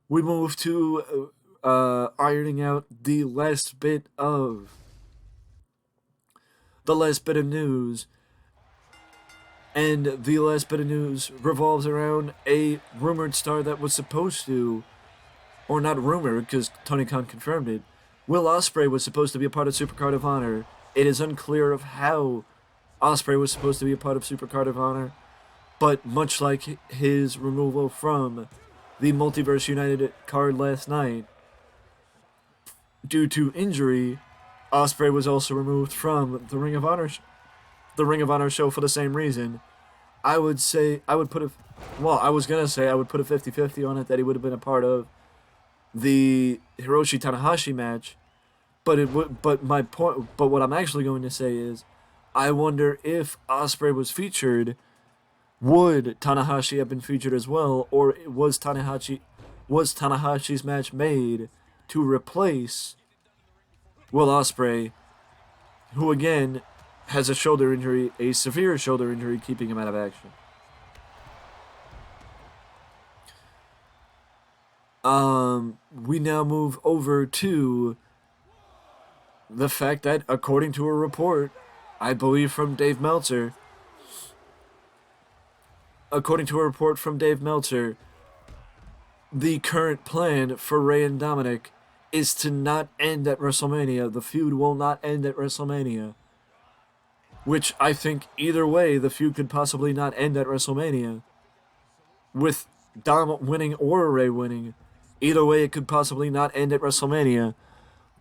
we move to ironing out the last bit of news, and the last bit of news revolves around a rumored star that was supposed to, or not rumored because Tony Khan confirmed it. Will Osprey was supposed to be a part of Supercard of Honor. It is unclear of how Osprey was supposed to be a part of Supercard of Honor, but much like his removal from the Multiverse United card last night due to injury, Osprey was also removed from the Ring of Honor show for the same reason. I would say I would put a well, I was gonna say I would put a 50-50 on it that he would have been a part of the Hiroshi Tanahashi match, but it would but what I'm actually going to say is I wonder if Osprey was featured, would Tanahashi have been featured as well, or was Tanahashi's match made to replace Will Osprey, who again has a shoulder injury, a severe shoulder injury, keeping him out of action. We now move over to the fact that, according to a report, I believe from Dave Meltzer, according to a report from Dave Meltzer, the current plan for Rey and Dominic is to not end at WrestleMania. The feud will not end at WrestleMania. Which I think either way, the feud could possibly not end at WrestleMania. With Dom winning or Rey winning, either way, it could possibly not end at WrestleMania.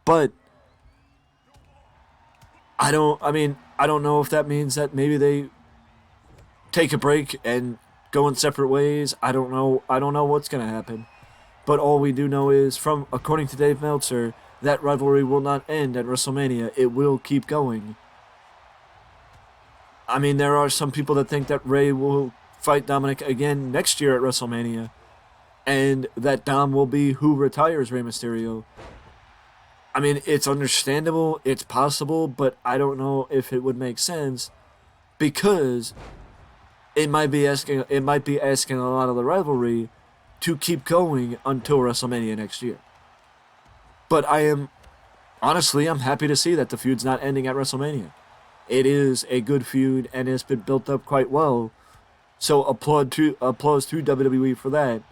But I don't know if that means that maybe they take a break and go in separate ways. I don't know. I don't know what's gonna happen. But all we do know is, from according to Dave Meltzer, that rivalry will not end at WrestleMania. It will keep going. I mean, there are some people that think that Rey will fight Dominic again next year at WrestleMania, and that Dom will be who retires Rey Mysterio. I mean, it's understandable, it's possible, but I don't know if it would make sense, because it might be asking a lot of the rivalry to keep going until WrestleMania next year. But I'm happy to see that the feud's not ending at WrestleMania. It is a good feud and it's been built up quite well. So applause to WWE for that.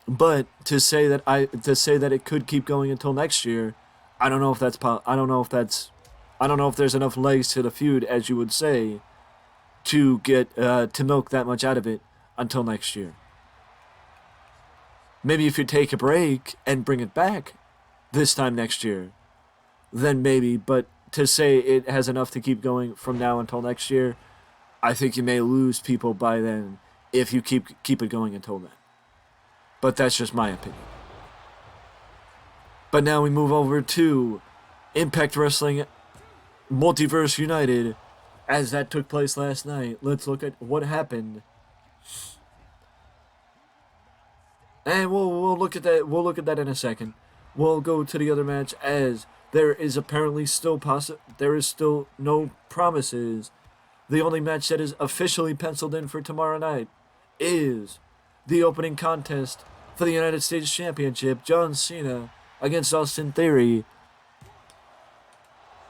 But to say that it could keep going until next year, I don't know if I don't know if there's enough legs to the feud, as you would say, to get to milk that much out of it until next year. Maybe if you take a break and bring it back this time next year, then maybe. But to say it has enough to keep going from now until next year, I think you may lose people by then if you keep it going until then. But that's just my opinion. But now we move over to Impact Wrestling Multiverse United, as that took place last night. Let's look at what happened. And we'll look at that. We'll look at that in a second. We'll go to the other match, as there is apparently still there is still no promises. The only match that is officially penciled in for tomorrow night is the opening contest for the United States Championship, John Cena against Austin Theory.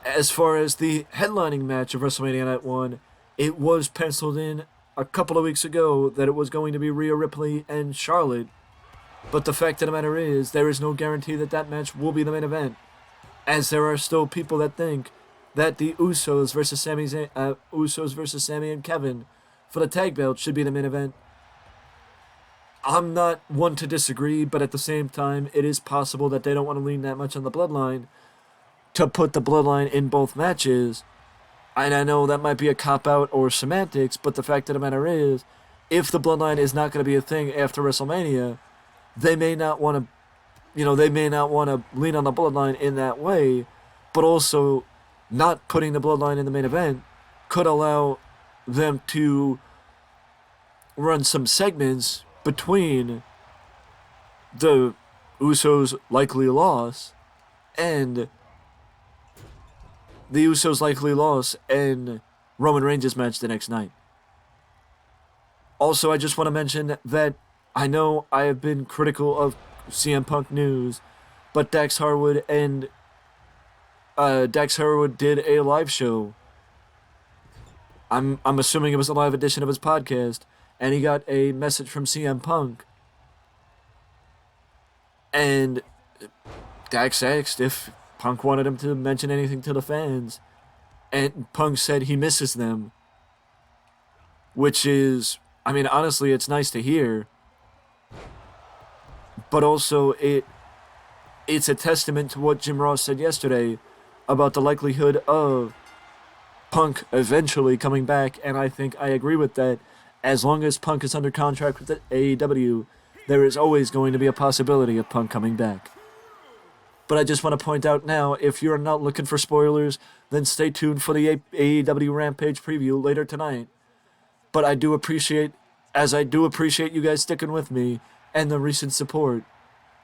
As far as the headlining match of WrestleMania Night 1, it was penciled in a couple of weeks ago that it was going to be Rhea Ripley and Charlotte. But the fact of the matter is, there is no guarantee that that match will be the main event, as there are still people that think that the Usos versus Sami and Kevin for the tag belt should be the main event. I'm not one to disagree, but at the same time, it is possible that they don't want to lean that much on the Bloodline to put the Bloodline in both matches. And I know that might be a cop-out or semantics, but the fact of the matter is, if the Bloodline is not going to be a thing after WrestleMania, they may not want to, lean on the Bloodline in that way, but also not putting the Bloodline in the main event could allow them to run some segments between the Usos' likely loss and Roman Reigns' match the next night. Also, I just want to mention that I know I have been critical of CM Punk news, but Dax Harwood did a live show. I'm assuming it was a live edition of his podcast, and he got a message from CM Punk, and Dax asked if Punk wanted him to mention anything to the fans, and Punk said he misses them, which is, I mean, honestly, it's nice to hear, but also it's a testament to what Jim Ross said yesterday about the likelihood of Punk eventually coming back, and I think I agree with that. As long as Punk is under contract with the AEW, there is always going to be a possibility of Punk coming back. But I just want to point out now, if you're not looking for spoilers, then stay tuned for the AEW Rampage preview later tonight. But I do appreciate you guys sticking with me and the recent support.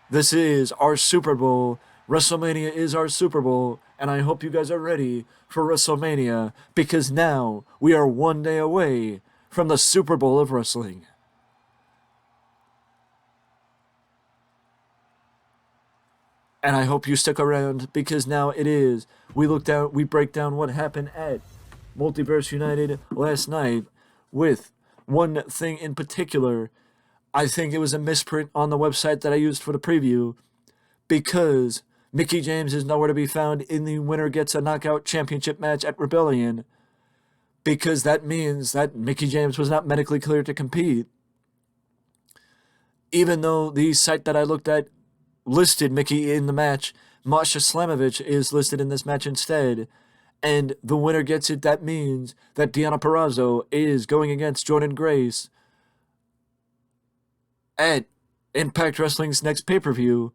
This is our Super Bowl. WrestleMania is our Super Bowl, and I hope you guys are ready for WrestleMania, because now we are one day away from the Super Bowl of wrestling. And I hope you stick around, because now it is. We break down what happened at Multiverse United last night with one thing in particular. I think it was a misprint on the website that I used for the preview, because Mickie James is nowhere to be found in the winner gets a knockout championship match at Rebellion, because that means that Mickie James was not medically cleared to compete. Even though the site that I looked at listed Mickie in the match, Masha Slamovich is listed in this match instead, and the winner gets it. That means that Deonna Purrazzo is going against Jordynne Grace at Impact Wrestling's next pay-per-view,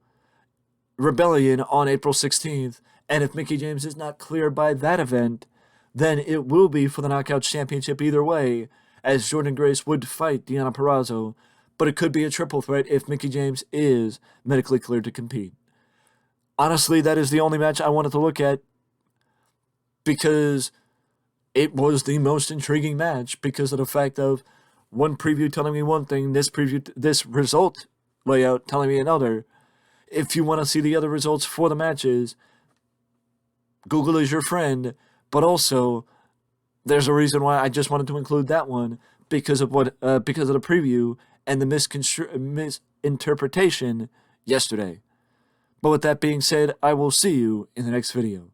Rebellion, on April 16th, and if Mickie James is not cleared by that event, then it will be for the Knockouts Championship either way, as Jordynne Grace would fight Deonna Purrazzo, but it could be a triple threat if Mickie James is medically cleared to compete. Honestly, that is the only match I wanted to look at, because it was the most intriguing match, because of the fact of one preview telling me one thing, this result layout telling me another. If you want to see the other results for the matches, Google is your friend, but also there's a reason why I just wanted to include that one, because of the preview and the misinterpretation yesterday. But with that being said, I will see you in the next video.